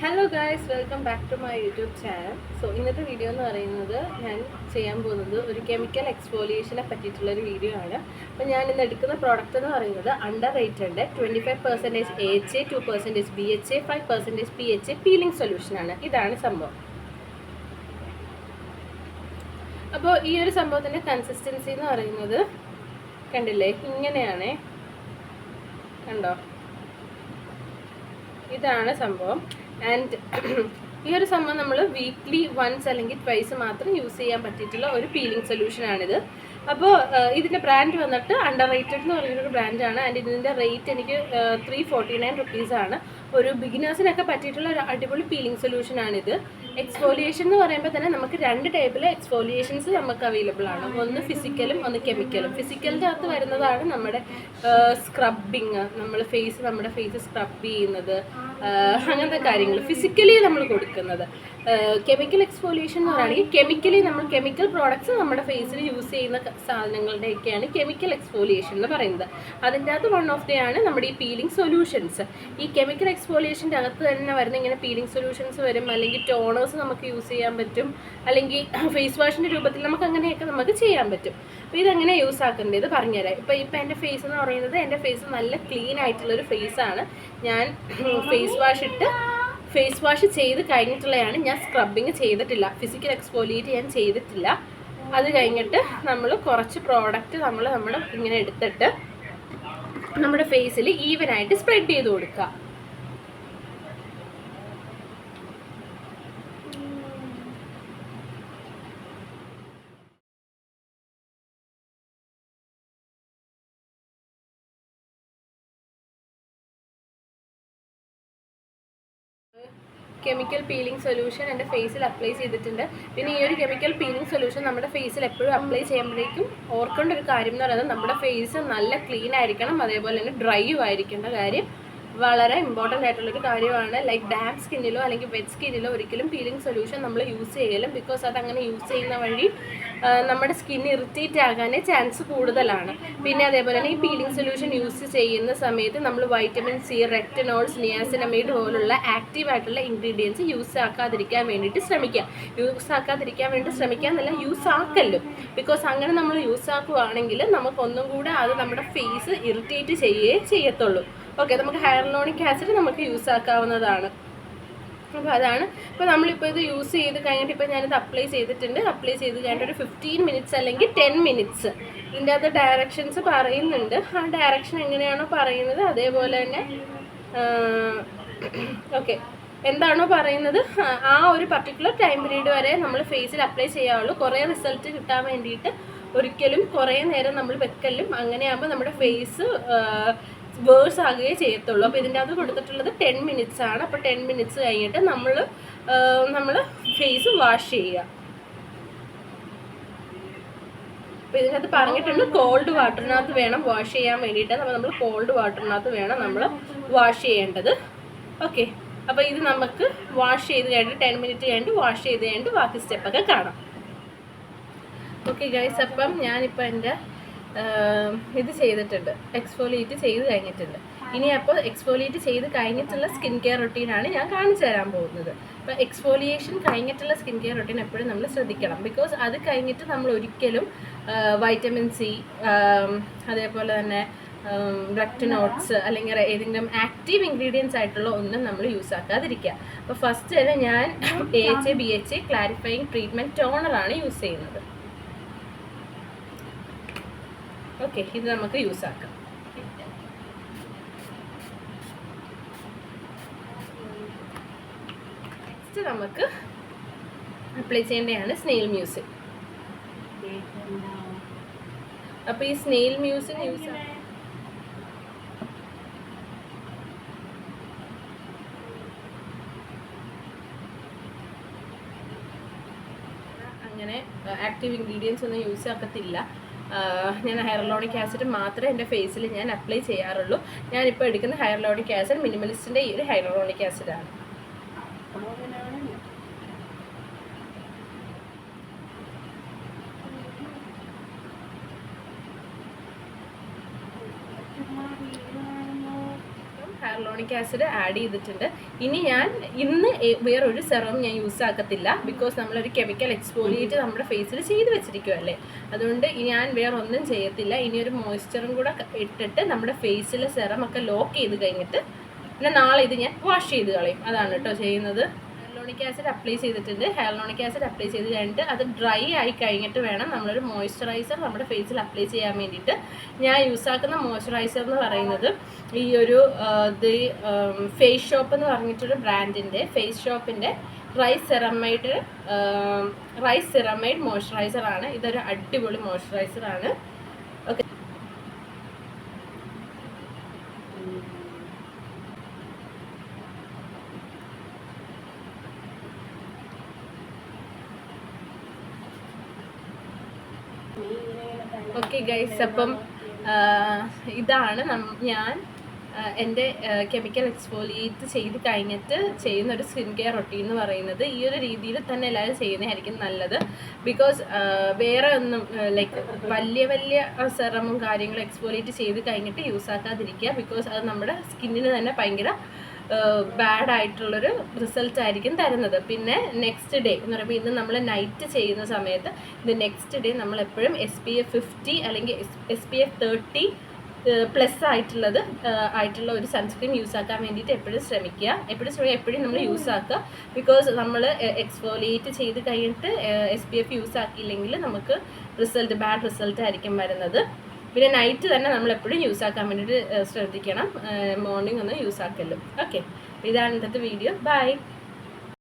Hello guys, welcome back to my YouTube channel. ഇന്നത്തെ video എന്ന് പറയുന്നത് ഞാൻ ചെയ്യാൻ പോകുന്നത് ഒരു കെമിക്കൽ എക്സ്ഫോലിയേഷനെ പറ്റിയിട്ടുള്ളൊരു വീഡിയോ ആണ്. അപ്പോൾ ഞാൻ ഇന്ന് എടുക്കുന്ന പ്രോഡക്റ്റ് എന്ന് പറയുന്നത് underrated 25% AHA, 2% BHA, 5% PHA peeling സൊല്യൂഷനാണ്. ഇതാണ് സംഭവം. അപ്പോൾ ഈ ഒരു സംഭവത്തിൻ്റെ കൺസിസ്റ്റൻസി എന്ന് പറയുന്നത് കണ്ടില്ലേ, ഇങ്ങനെയാണേ, കണ്ടോ, ഇതാണ് സംഭവം. ആൻഡ് ഈ ഒരു സംഭവം നമ്മൾ വീക്ക്ലി വൺസ് അല്ലെങ്കിൽ ട്വൈസ് മാത്രം യൂസ് ചെയ്യാൻ പറ്റിയിട്ടുള്ള ഒരു പീലിംഗ് സൊല്യൂഷനാണിത്. അപ്പോൾ ഇതിൻ്റെ ബ്രാൻഡ് വന്നിട്ട് അണ്ടർ റേറ്റഡ് എന്ന് പറയുന്നൊരു ബ്രാൻഡാണ്. ആൻഡ് ഇതിൻ്റെ റേറ്റ് എനിക്ക് 349 റുപ്പീസാണ്. ഒരു ബിഗിനേഴ്സിനൊക്കെ പറ്റിയിട്ടുള്ള ഒരു അടിപൊളി പീലിംഗ് സൊല്യൂഷനാണിത്. എക്സ്ഫോലിയേഷൻ എന്ന് പറയുമ്പോൾ തന്നെ നമുക്ക് രണ്ട് ടൈപ്പിൽ എക്സ്ഫോലിയേഷൻസ് നമുക്ക് അവൈലബിൾ ആണ്. ഒന്ന് ഫിസിക്കലും ഒന്ന് കെമിക്കലും. ഫിസിക്കലിൻ്റെ അകത്ത് വരുന്നതാണ് നമ്മുടെ സ്ക്രബിങ്, നമ്മുടെ ഫേസ് സ്ക്രബ് ചെയ്യുന്നത്, അങ്ങനത്തെ കാര്യങ്ങൾ ഫിസിക്കലി നമ്മൾ കൊടുക്കുന്നത്. കെമിക്കൽ എക്സ്ഫോലിയേഷൻ എന്ന് പറയുകയാണെങ്കിൽ കെമിക്കലി നമ്മൾ കെമിക്കൽ പ്രോഡക്ട്സ് നമ്മുടെ ഫേസിൽ യൂസ് ചെയ്യുന്ന സാധനങ്ങളുടെയൊക്കെയാണ് കെമിക്കൽ എക്സ്ഫോലിയേഷൻ എന്ന് പറയുന്നത്. അതിൻ്റെ അകത്ത് വൺ ഓഫ് ദി ആണ് നമ്മുടെ ഈ പീലിംഗ് സൊല്യൂഷൻസ്. ഈ കെമിക്കൽ എക്സ്ഫോലിയേഷൻ്റെ അകത്ത് തന്നെ വരുന്ന ഇങ്ങനെ പീലിംഗ് സൊല്യൂഷൻസ് വരും, അല്ലെങ്കിൽ ടോണേഴ്സ് നമുക്ക് യൂസ് ചെയ്യാൻ പറ്റും, അല്ലെങ്കിൽ ഫേസ് വാഷിൻ്റെ രൂപത്തിൽ നമുക്ക് അങ്ങനെയൊക്കെ നമുക്ക് ചെയ്യാൻ പറ്റും. അപ്പോൾ ഇതെങ്ങനെ യൂസ് ആക്കേണ്ടത് പറഞ്ഞുതരാം. ഇപ്പോൾ എൻ്റെ ഫേസ് എന്ന് പറയുന്നത് എൻ്റെ ഫേസ് നല്ല ക്ലീൻ ആയിട്ടുള്ളൊരു ഫേസാണ്. ഞാൻ ഫേസ് വാഷ് ചെയ്ത് കഴിഞ്ഞിട്ടുള്ളതാണ്. ഞാൻ സ്ക്രബിങ് ചെയ്തിട്ടില്ല, ഫിസിക്കൽ എക്സ്ഫോലിയേറ്റ് ഞാൻ ചെയ്തിട്ടില്ല. അത് കഴിഞ്ഞിട്ട് നമ്മൾ കുറച്ച് പ്രോഡക്റ്റ് നമ്മൾ ഇങ്ങനെ എടുത്തിട്ട് നമ്മുടെ ഫേസിൽ ഈവനായിട്ട് സ്പ്രെഡ് ചെയ്ത് കൊടുക്കുക. കെമിക്കൽ പീലിംഗ് സൊല്യൂഷൻ എൻ്റെ ഫേസിൽ അപ്ലൈ ചെയ്തിട്ടുണ്ട്. പിന്നെ ഈ ഒരു കെമിക്കൽ പീലിംഗ് സൊല്യൂഷൻ നമ്മുടെ ഫേസിൽ എപ്പോഴും അപ്ലൈ ചെയ്യുമ്പോഴേക്കും ഓർക്കേണ്ട ഒരു കാര്യം എന്ന് പറയുന്നത് നമ്മുടെ ഫേസ് നല്ല ക്ലീൻ ആയിരിക്കണം, അതേപോലെ തന്നെ ഡ്രൈയും ആയിരിക്കേണ്ട കാര്യം വളരെ ഇമ്പോർട്ടൻ്റ് ആയിട്ടുള്ളൊരു കാര്യമാണ്. ലൈക്ക് ഡാർക്ക് സ്കിന്നിലോ അല്ലെങ്കിൽ വെറ്റ് സ്കിന്നിലോ ഒരിക്കലും പീലിംഗ് സൊല്യൂഷൻ നമ്മൾ യൂസ് ചെയ്യലും. ബിക്കോസ് അതങ്ങനെ യൂസ് ചെയ്യുന്ന വഴി നമ്മുടെ സ്കിൻ ഇറിറ്റേറ്റ് ആകാനേ ചാൻസ് കൂടുതലാണ്. പിന്നെ അതേപോലെ തന്നെ ഈ പീലിംഗ് സൊല്യൂഷൻ യൂസ് ചെയ്യുന്ന സമയത്ത് നമ്മൾ വൈറ്റമിൻ സി, റെറ്റിനോൾസ്, നിയാസിനമൈഡ് പോലുള്ള ആക്റ്റീവായിട്ടുള്ള ഇൻഗ്രീഡിയൻസ് യൂസ് ആക്കാതിരിക്കാൻ വേണ്ടി ശ്രമിക്കുക എന്നല്ല, യൂസ് ആക്കല്ലോ. ബിക്കോസ് അങ്ങനെ നമ്മൾ യൂസ് ആക്കുകയാണെങ്കിൽ നമുക്കൊന്നും കൂടെ അത് നമ്മുടെ ഫേസ് ഇറിറ്റേറ്റ് ചെയ്യത്തുള്ളൂ. ഓക്കെ, നമുക്ക് ഹൈറലോണിക് ആസിഡ് നമുക്ക് യൂസ് ആക്കാവുന്നതാണ്. അപ്പോൾ അതാണ്. ഇപ്പോൾ നമ്മളിപ്പോൾ ഇത് യൂസ് ചെയ്ത് കഴിഞ്ഞിട്ട് ഇപ്പോൾ ഞാനിത് അപ്ലൈ ചെയ്തിട്ടുണ്ട്. അപ്ലൈ ചെയ്ത് കഴിഞ്ഞിട്ട് ഒരു 15 മിനിറ്റ്സ് അല്ലെങ്കിൽ 10 മിനിറ്റ്സ് ഇതിൻ്റെ അകത്ത് ഡയറക്ഷൻസ് പറയുന്നുണ്ട്. ആ ഡയറക്ഷൻ എങ്ങനെയാണോ പറയുന്നത് അതേപോലെ തന്നെ ഓക്കെ, എന്താണോ പറയുന്നത് ആ ഒരു പർട്ടിക്കുലർ ടൈം പീരീഡ് വരെ നമ്മൾ ഫേസിൽ അപ്ലൈ ചെയ്യാവുള്ളൂ. കുറേ റിസൾട്ട് കിട്ടാൻ വേണ്ടിയിട്ട് ഒരിക്കലും കുറേ നേരം നമ്മൾ വെക്കലും അങ്ങനെയാകുമ്പോൾ നമ്മുടെ ഫേസ് വേഴ്സ് ആകുകയേ ചെയ്യത്തുള്ളൂ. അപ്പോൾ ഇതിൻ്റെ അകത്ത് കൊടുത്തിട്ടുള്ളത് 10 മിനിറ്റ്സ് ആണ്. അപ്പോൾ 10 മിനിറ്റ്സ് കഴിഞ്ഞിട്ട് നമ്മൾ ഫേസ് വാഷ് ചെയ്യുക. അപ്പോൾ ഇതിനകത്ത് പറഞ്ഞിട്ടുണ്ട് കോൾഡ് വാട്ടറിനകത്ത് വേണം വാഷ് ചെയ്യാൻ വേണ്ടിയിട്ട്. നമ്മൾ കോൾഡ് വാട്ടറിനകത്ത് വേണം നമ്മൾ വാഷ് ചെയ്യേണ്ടത്. ഓക്കെ, അപ്പോൾ ഇത് നമുക്ക് വാഷ് ചെയ്ത് കഴിഞ്ഞിട്ട് 10 മിനിറ്റ് കഴിഞ്ഞിട്ട് വാഷ് ചെയ്ത് കഴിഞ്ഞിട്ട് ബാക്കി സ്റ്റെപ്പൊക്കെ കാണാം. ഓക്കെ ഗൈസ്, അപ്പം ഞാനിപ്പോൾ എൻ്റെ ഇത് ചെയ്തിട്ടുണ്ട്, എക്സ്ഫോലിയേറ്റ് ചെയ്ത് കഴിഞ്ഞിട്ടുണ്ട്. ഇനി അപ്പോൾ എക്സ്ഫോലിയേറ്റ് ചെയ്ത് കഴിഞ്ഞിട്ടുള്ള സ്കിൻ കെയർ റൊട്ടീനാണ് ഞാൻ കാണിച്ചു തരാൻ പോകുന്നത്. അപ്പോൾ എക്സ്ഫോലിയേഷൻ കഴിഞ്ഞിട്ടുള്ള സ്കിൻ കെയർ റൊട്ടീൻ എപ്പോഴും നമ്മൾ ശ്രദ്ധിക്കണം. ബിക്കോസ് അത് കഴിഞ്ഞിട്ട് നമ്മൾ ഒരിക്കലും വൈറ്റമിൻ സി, അതേപോലെ തന്നെ റെറ്റിനോൾസ് അല്ലെങ്കിൽ ഏതെങ്കിലും ആക്റ്റീവ് ഇൻഗ്രീഡിയൻസ് ആയിട്ടുള്ള ഒന്നും നമ്മൾ യൂസ് ആക്കാതിരിക്കുക. അപ്പോൾ ഫസ്റ്റ് തന്നെ ഞാൻ AHA BHA clarifying treatment ടോണറാണ് use ചെയ്യുന്നത്. ഓക്കെ, ഇത് നമുക്ക് യൂസ് ആക്കാം. നെക്സ്റ്റ് നമുക്ക് അപ്ലൈ ചെയ്യേണ്ടതാണ് സ്നെയിൽ മ്യൂസിക്. അപ്പോൾ ഈ സ്നെയിൽ മ്യൂസിക് യൂസ് അങ്ങനെ ആക്റ്റീവ് ഇൻഗ്രീഡിയൻസ് ഒന്നും യൂസ് ആക്കത്തില്ല. ഞാൻ ഹൈറലോണിക് ആസിഡ് മാത്രമേ എൻ്റെ ഫേസിൽ ഞാൻ അപ്ലൈ ചെയ്യാറുള്ളൂ. ഞാനിപ്പോൾ എടുക്കുന്ന ഹൈറലോണിക് ആസിഡ് മിനിമലിസ്റ്റിൻ്റെ ഈ ഒരു ഹൈറലോണിക് ആസിഡാണ്. ഹ്യാലുറോണിക് ആസിഡ് ആഡ് ചെയ്തിട്ടുണ്ട്. ഇനി ഞാൻ ഇന്ന് വേറൊരു സെറം ഞാൻ യൂസ് ആക്കത്തില്ല, ബിക്കോസ് നമ്മളൊരു കെമിക്കൽ എക്സ്ഫോലിയേറ്റ് നമ്മുടെ ഫേസിൽ ചെയ്ത് വെച്ചിരിക്കുമല്ലേ. അതുകൊണ്ട് ഞാൻ വേറെ ഒന്നും ചെയ്യത്തില്ല. ഇനി ഒരു മോയ്സ്ചറും കൂടെ ഇട്ടിട്ട് നമ്മുടെ ഫേസിൽ സെറം ഒക്കെ ലോക്ക് ചെയ്ത് കഴിഞ്ഞിട്ട് പിന്നെ നാളെ ഇത് ഞാൻ വാഷ് ചെയ്ത് കളയും. അതാണ് കേട്ടോ ചെയ്യുന്നത്. ഹ്യാലുറോണിക് ആസിഡ് അപ്ലൈ ചെയ്തിട്ടുണ്ട്. ഹ്യാലുറോണിക് ആസിഡ് അപ്ലൈ ചെയ്ത് കഴിഞ്ഞിട്ട് അത് ഡ്രൈ ആയി കഴിഞ്ഞിട്ട് വേണം നമ്മളൊരു മോയ്സ്ചറൈസർ നമ്മുടെ ഫേസിൽ അപ്ലൈ ചെയ്യാൻ വേണ്ടിയിട്ട്. ഞാൻ യൂസ് ആക്കുന്ന മോയ്സ്ചറൈസർ എന്ന് പറയുന്നത് ഈ ഒരു ഫേസ് ഷോപ്പ് എന്ന് പറഞ്ഞിട്ടൊരു ബ്രാൻഡിൻ്റെ ഫേസ് ഷോപ്പിൻ്റെ റൈസ് സെറമൈഡ് മോയ്സ്ചറൈസറാണ്. ഇതൊരു അടിപൊളി മോയ്സ്ചറൈസറാണ്. ഓക്കെ, ഓക്കെ ഗൈസ്, അപ്പം ഇതാണ് ഞാൻ എൻ്റെ കെമിക്കൽ എക്സ്ഫോലിയേറ്റ് ചെയ്ത് കഴിഞ്ഞിട്ട് ചെയ്യുന്നൊരു സ്കിൻ കെയർ റൊട്ടീൻ എന്ന് പറയുന്നത്. ഈ ഒരു രീതിയിൽ തന്നെ എല്ലാവരും ചെയ്യുന്നതായിരിക്കും നല്ലത്. ബിക്കോസ് വേറെ ഒന്നും ലൈക്ക് വലിയ വലിയ സെറമും കാര്യങ്ങളും എക്സ്ഫോലിയേറ്റ് ചെയ്ത് കഴിഞ്ഞിട്ട് യൂസ് ആക്കാതിരിക്കുക. ബിക്കോസ് അത് നമ്മുടെ സ്കിന്നിന് തന്നെ ഭയങ്കര ബാഡ് ആയിട്ടുള്ളൊരു റിസൾട്ട് ആയിരിക്കും തരുന്നത്. പിന്നെ നെക്സ്റ്റ് ഡേ എന്ന് പറയുമ്പോൾ ഇന്ന് നമ്മൾ നൈറ്റ് ചെയ്യുന്ന സമയത്ത് ഇത് നെക്സ്റ്റ് ഡേ നമ്മൾ എപ്പോഴും SPF 50 അല്ലെങ്കിൽ SPF 30 പ്ലസ് ആയിട്ടുള്ള ഒരു സൺസ്ക്രീൻ യൂസ് ആക്കാൻ വേണ്ടിയിട്ട് എപ്പോഴും ശ്രമിക്കുക. എപ്പോഴും നമ്മൾ യൂസ് ആക്കുക. ബിക്കോസ് നമ്മൾ എക്സ്ഫോലിയേറ്റ് ചെയ്ത് കഴിഞ്ഞിട്ട് SPF യൂസ് ആക്കിയില്ലെങ്കിൽ നമുക്ക് ബാഡ് റിസൾട്ട് ആയിരിക്കും വരുന്നത്. പിന്നെ നൈറ്റ് തന്നെ നമ്മൾ എപ്പോഴും യൂസ് ആക്കാൻ വേണ്ടിയിട്ട് ശ്രദ്ധിക്കണം. മോർണിംഗ് ഒന്നും യൂസ് ആക്കല്ലോ. ഓക്കെ, ഇതാണ് ഇന്നത്തെ വീഡിയോ. ബൈ.